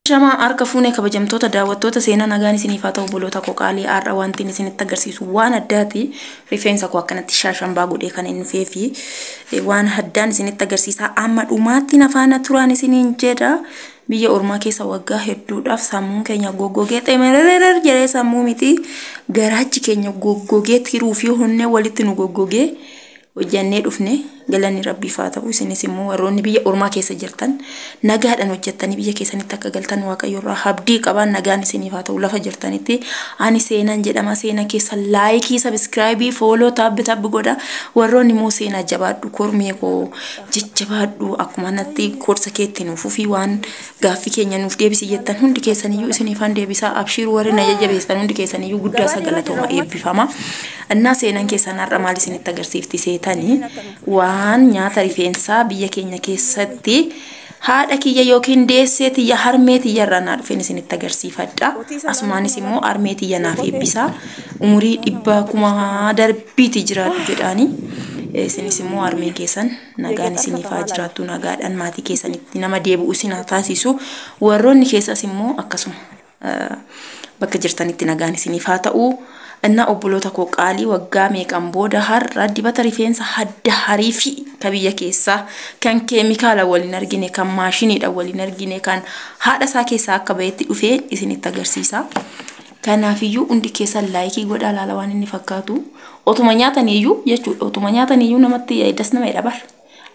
Shama arka fuune kabajamtoota daawwattoota seenaa nagaan isiniif haa ta'u boloota qoqaalii har'a wanti isinitti agarsiisu waan addaati. Rifeensa koo akkanatti shaashambaa godhee kan inni feefi waan addaan isinitti agarsiisa. Amma dhumaatti nafaana turaan isiniin jedha. Biyya ormaa keessa waggaa hedduudhaaf sammuun keenya goggogee xemererer jedhee sammuu miti garaachi keenya goggogee tiruu fi honnee walitti nu goggogee hojjannee dhufne galanni rabbiif haa ta'u. Isinis immoo warroonni biyya ormaa keessa jirtan nagaadhaan hojjettanii biyya keessanitti akka galtan waaqayyo irraa abdii qaban nagaan isiniif haa ta'u. Lafa jirtanitti ani seenaan jedhama seenaa keessa laayikii sabiskiraayibii fooloo tabbi godha. Warroonni immoo seenaa jabaadhu kormee koo jajjabaadhu akkuma natti korsa keetti nuuf fi waan gaaffii keenya nuuf deebisi jettan hundi keessaniyyuu isiniifan deebisaa abshiiruu warri na jajjabeessan hundi keessaniyyuu guddaa sagalatooma eebbifama. Annaa seenaan keessan har'a maal isinitti agarsiifti seetanii waan nyaata rifeensaa biyya keenya keessatti haadha kiyya yookiin deessee tiyya harmee tiyya irraa naa dhufeen isinitti agarsiifadha. Asumaanis immoo harmee tiyya naaf eebbisaa umurii 100,000 darbiiti jiraadhu jedhaani. Isinis immoo harmeen keessan nagaan isiniif haa jiraattu nagaadhaan maatii keessanitti nama deebi'u isin haa taasisu. Warroonni keessas immoo akkasuma bakka jirtanitti nagaan isiniif haa ta'u. Inna obboloota koo qaalii waggaa meeqan booda har'a dibata rifeensa hadda harii fi kabiyya keessaa kan keemikaala waliin argine kan maashiniidha waliin argine kan haadha isaa keessaa akka bayetti dhufee isinitti agarsiisa. Kanaafiyyuu hundi keessan laayikii godhaa laala waan inni fakkaatu. Otuma nyaataniyyuu jechuudha otuma nyaataniyyuu namatti das nama jedha bar.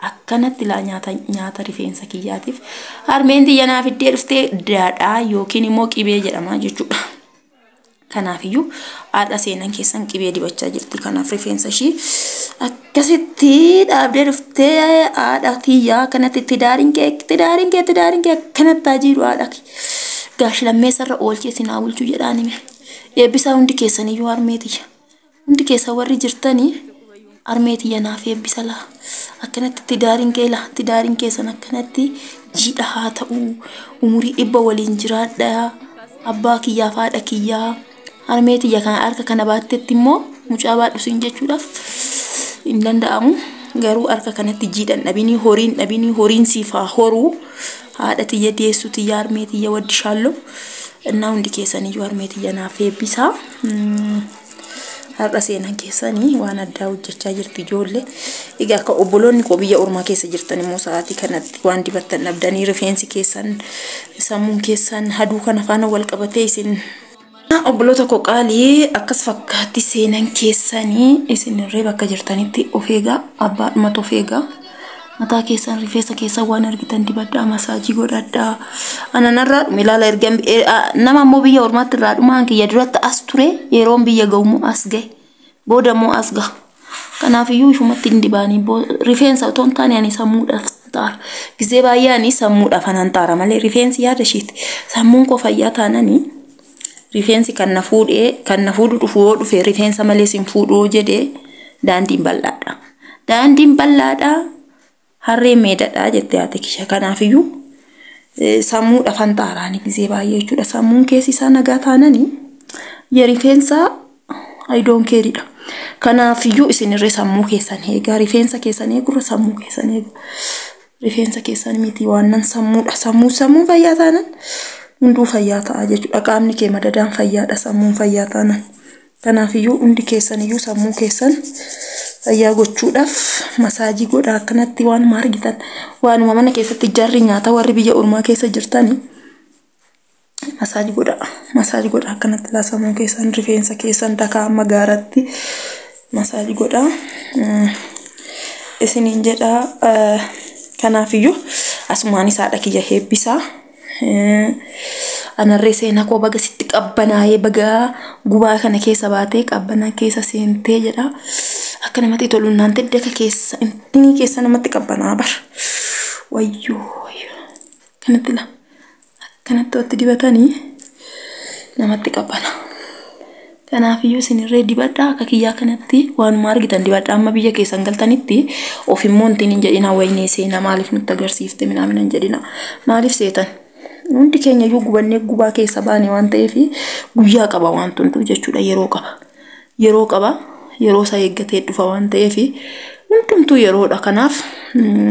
Akkanatti laa nyaata rifeensa kiyyaatiif harmeen tiyya naaf iddee dhuftee daadhaa yookiin immoo qibee jedhama jechuudha. Kanaafiyyuu haadha seenaan keessan qibee dibachaa jirti. Kanaaf rifeensa ishii akkasitti dhaabdee dhuftee haadha tiyyaa kanatti tidaariin kee kanatti ajiru haadha gaashi lammeessarra oolchee sinaa bulchuu jedhaanime. Eebbisaa hundi keessaniyyuu harmee tiyya hundi keessa warri jirtanii harmee tiyya naaf eebbisa laa akkanatti tidaariin keessan akkanatti jiidha haa ta'u umurii 100 waliin jiraadha. Abbaa kiyyaa fi haadha kiyyaa harmee tiyya kana harka kana baattetti immoo mucaa baadhu siin jechuudhaaf hin danda'amu. Garuu harka kanatti jiidhan dhabinii horiin siifaa horuu haadha tiyya deessu tiyya harmee tiyya waddi shaalloo innaa hundi keessaniyyuu harmee tiyya naaf eebbisaa. Har'a seenaan keessanii waan addaa hojjechaa jirti ijoollee. Egaa akka obboloonni koo biyya ormaa keessa jirtan immoo sa'aatii kanatti waan dibattan dhabdanii rifeensi keessan sammuun keessan haduu kana faana wal qabatee isin obboloota koo qaalii akkas fakkaatti seenaan keessanii isinirree bakka jirtanitti of eegaa abbaadhumatu of eegaa. Mataa keessan rifeensa keessan waan argitan dibadhaa masaajii godhadhaa. Ananarraa ilaala erga nama immoo biyya ormaatti irraa dhumaan kiyya duratti as ture yeroon biyya ga'ummoo as ga'e booda immoo as ga'a. Kanaafiyyuu ishumatti hin dibaanii rifeensa otoo hin taane ani sammuudhaaf taara. Gizee baay'ee ani sammuudhaaf anan taara malee rifeensi yaada ishiiti. Sammuun koo fayyaa taananii rifeensi kan na fuudhu dhufuu dhufee rifeensa malee sin fuudhuu jedhee daandiin bal'aadha. Daandiin bal'aadha. Harree meedadhaa jettee haati kisha. Kanaafiyyuu sammuudhaaf an taaraani gizee baay'ee jechuudha. Sammuun keessi isaa nagaa taananii rifeensa I don't care dha. Kanaafiyyuu isinirree sammuu keessan eegaa rifeensa keessan eegurra sammuu keessan eegu. Rifeensa keessan miti waannan sammuudha. Sammuun fayyaa taanan hunduu fayyaa ta'a jechuudha. Qaamni kee madadaan fayyaadha sammuun fayyaa taanan. Kanaafiyyuu hundi keessaniyyuu sammuu keessan fayyaa gochuudhaaf masaajii godha akkanatti waan argitan waanuma mana keessatti jarri nyaata warri biyya ormaa keessa jirtanii masaajii godha akkanatti laa sammuu keessan rifeensa keessan dakaa amma gaaratti masaajii godha isiniin jedha. Kanaafiyyuu asumaanis haadha kiyya eebbisaa. Anarree seenaa koo baga sitti qabbanaa'ee baga gubaa kana keessa baatee qabbanaa keessa seentee jedha. Akka namatti tolu naante daka keessa inni keessa namatti qabbanaa bar. Wayyoo kanatti la kanatti watti dibatanii namatti qabbana. Kanaafiyyuu isinirree dibadhaa akka kiyyaa kanatti waanuma argitan dibadhaa amma biyya keessan galtanitti of immoo hin jedhina waynee seenaa maaliif nutti agarsiifte minaamin hin jedhina maaliif seetan. Hundi keenya iyyuu gubannee gubaa keessa baane waan ta'eef guyyaa qaba waan tuntu jechuudha yeroo qaba yeroo isaa eeggatee dhufa waan ta'eef hundumtuu yeroodha. Kanaaf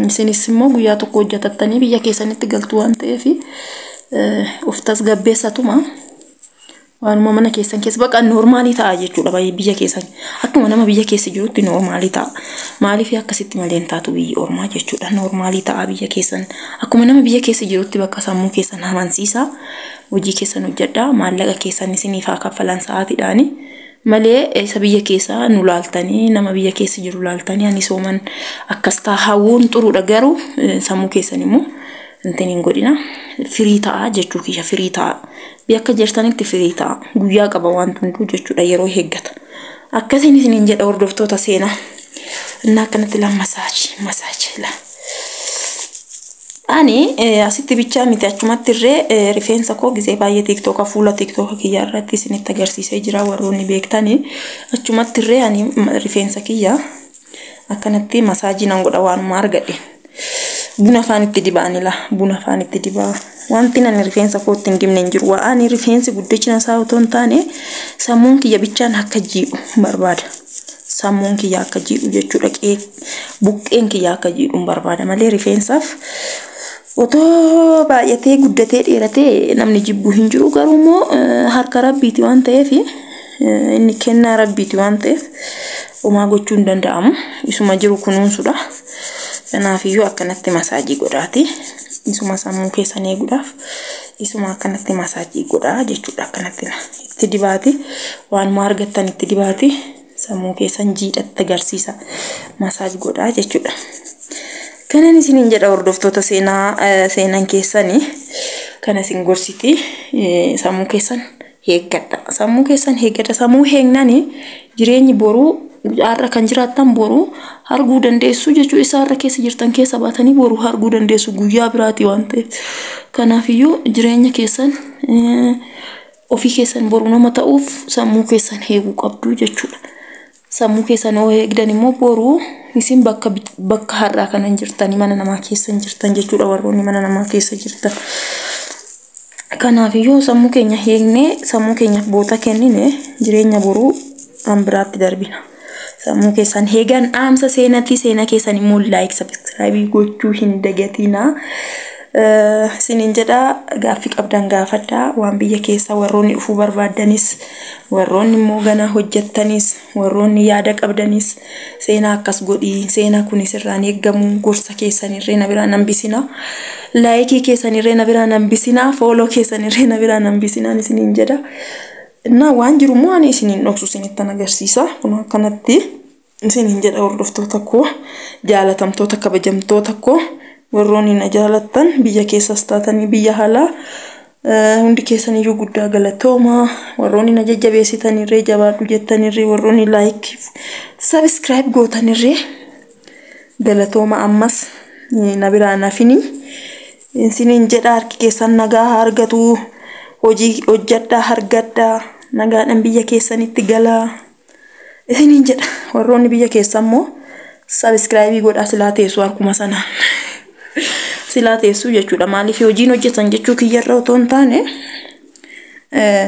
isinis immoo guyyaa tokko hojjetattanii biyya keessanitti galtu waan ta'eef of tasgabbeessatuma waanuma mana keessan keessa baqa normaalii ta'a jechuudha biyya keessan akkuma nama biyya keessa jirutti normaalii ta'a maaliif akkasitti malee taatu biyya ormaa jechuudha normaalii ta'a biyya keessan akkuma nama biyya keessa jirutti bakka sammuu keessan amansiisa hojii keessan hojjedha maallaqa keessan isiniif kaffalan sa'aatiidhaani malee isa biyya keessa nu laaltanii nama biyya keessa jiru laaltanii ani sooman akkas ta'a hawuun xuruudha garuu sammuu keessan immoo intinin godina firii ta'a jechuu kiyya firii ta'a biyya jirtanitti firii ta'a guyyaa qaba waan hunduu jechuudha yeroo eeggata akkasiin isiniin jedha hordoftoota seenaa innaa kanatti la masaaji la ani asitti bichaa miti achumatti irree rifeensa koo gisee baay'ee tiktoka fuula tiktoka kiyya irratti isinitti agarsiisee jira warroonni beektanii achumatti irree ani rifeensa kiyya akkanatti masaajii nan godha waanuma argadhe buna faanitti dibaanila buna faanitti dibaa wanti nan rifeensa kootti hin dibne hin jiru ani rifeensi guddachina isaa otoo hin taane sammuun kiyya bichaan akka jiidhu barbaada sammuun kiyya akka jiidhu jechuudha buqqeen kiyya akka jiidhu barbaada malee rifeensaaf otoo baay'atee guddatee dheeratee namni jibbu hin jiru garuu immoo harka rabbiiti waan ta'eef inni kennaa rabbiiti waan ta'eef homaa gochuu hin danda'amu isuma jiru kunuunsuudha kanaafiyyuu akkanatti masaajii godhaati isuma sammuu keessan eeguudhaaf isuma akkanatti masaajii godhaa jechuudha akkanatti itti dibaati waanuma argattan itti dibaati sammuu keessan jiidhatti agarsiisa masaajii godhaa jechuudha kanan isiniin jedha hordoftoota seenaan keessanii kana isin gorsiti sammuu keessan eeggadha sammuu eegnani jireenyi boruu arra kan jiraattan boru arguu dandeessu jechuu isa arra keessa jirtan keessa baatanii boru arguu dandeessu guyyaa biraati waan ta'eef kanaafiyyuu jireenya keessan ofii keessan boru nama ta'uuf sammuu keessan eeguu qabdu jechuudha sammuu keessan oo eegdan immoo boru isin bakka har'aa kanan jirtanii mana namaa keessa jirtan jechuudha warroonni mana namaa keessa jirtan kanaafiyyuu sammuu keenya eegnee sammuu keenyaaf boota kennine jireenya boru ambiraatti darbina sammuu keessan eegan aamsa seenaa keessan immoo like subscribe gochuu hin dagatina isiniin jedha gaaffii qabdan gaafadha waan biyya keessa warroonni dhufuu barbaadanis warroonni immoo ganaa hojjettanis warroonni yaada qabdanis seenaa akkas godhii seenaa kunis irraan eeggamu gorsa keessan irree na biraan hambisina like keessan irree na biraan hambisina follow keessan irree na biraan hambisina isiniin jedha na waan jiru moo ani isiniin dhoksu isinitti agarsiisa kun akkanatti isiniin jedha hordoftoota koo jaalatamtoota kabajamtoota koo warroonni na jaalattan biyya keessas taatanii biyya alaa hundi keessan iyyuu guddaa galatooma warroonni na jajjabeessitanirree jabaadhu jettanirree warroonni like subscribe gootanirree galatooma ammas na biraan hafini isiniin jedha harki keessan nagaa argatu hojii hojjedhaa argadhaa nagaadhaan biyya keessanitti galaa isiniin jedha warroonni biyya keessan immoo subscribe godhaa silaa teessu harkuma sanaan silaa teessu jechuudha maaliif hojiin hojjetan jechuu kiyyarra otoo hin taane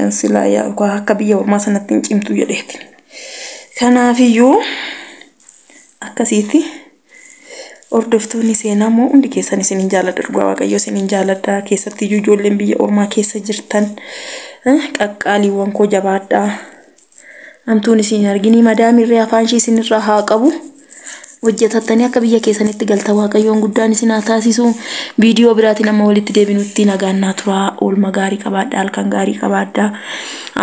silaa yaa akka biyya ormaa sanatti hin cimtu jedheeti kanaafiyyuu akkasiitti hordoftoonni seenaa moo hundi keessan isiniin jaaladha dhugaa waaqayyo isiniin jaaladha keessatti ijoolleen biyya ormaa keessa jirtan qaqqaaliiwwan koo jabaadhaa amtuun isin argini madaamirree afaan ishii isinirraa haa qabu hojjetattanii akka biyya keessanitti galta waaqayyoon guddaan isin haa taasisu viidiyoo biraatiin amma walitti deebinutti nagaannaa turaa oolma gaarii qabaadhaa halkan gaarii qabaadhaa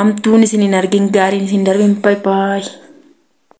amtuun isin hin argin gaariin isin darbin bye bye